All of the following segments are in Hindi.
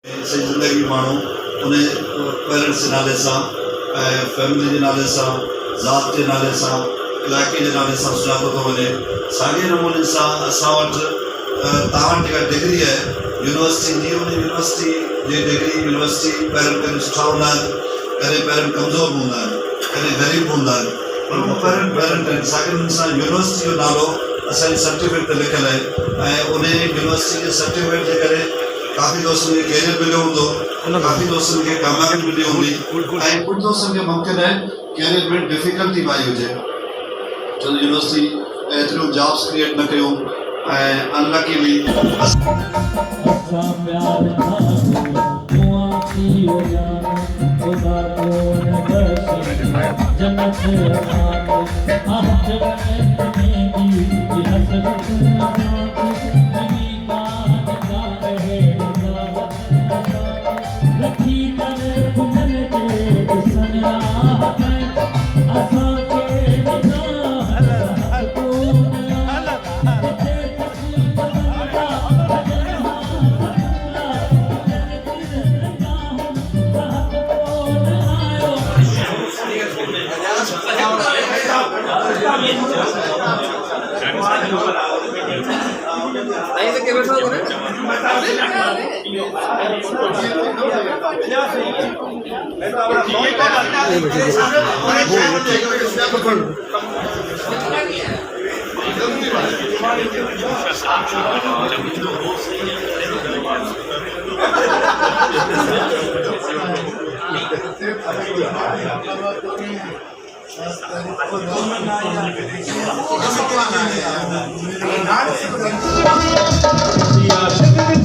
सही ज़िंदगी माण्हू उन पेरेंट्स जे नाले सां ऐं फैमिली जे नाले सां ज़ात जे नाले सां इलाइक़े जे नाले सां सुञातो थो वञे। साॻिए नमूने सां असां वटि तव्हां वटि जेका डिग्री आहे यूनिवर्सिटी जी, उन यूनिवर्सिटी जी डिग्री यूनिवर्सिटी पेरेंट कॾहिं सुठा हूंदा आहिनि, कॾहिं पेरेंट कमज़ोर हूंदा आहिनि, कॾहिं ग़रीब हूंदा आहिनि, पर पेरेंट आहिनि। साॻिए नमूने सां यूनिवर्सिटी जो नालो असांजे सर्टिफिकेट ते लिखियलु आहे ऐं उन यूनिवर्सिटी जे सर्टिफिकेट जे करे काफ़ी दोस्तनि खे कैरियर मिलियो हूंदो, काफ़ी दोस्तनि खे कामयाबी मिली हूंदी ऐं कुझु दोस्तनि खे मुमकिन आहे कैरियर में डिफिकल्टी पाई हुजे, छो त यूनिवर्सिटी एतिरियूं जॉब्स क्रिएट न कयूं ऐं अनलकीली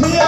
Yeah.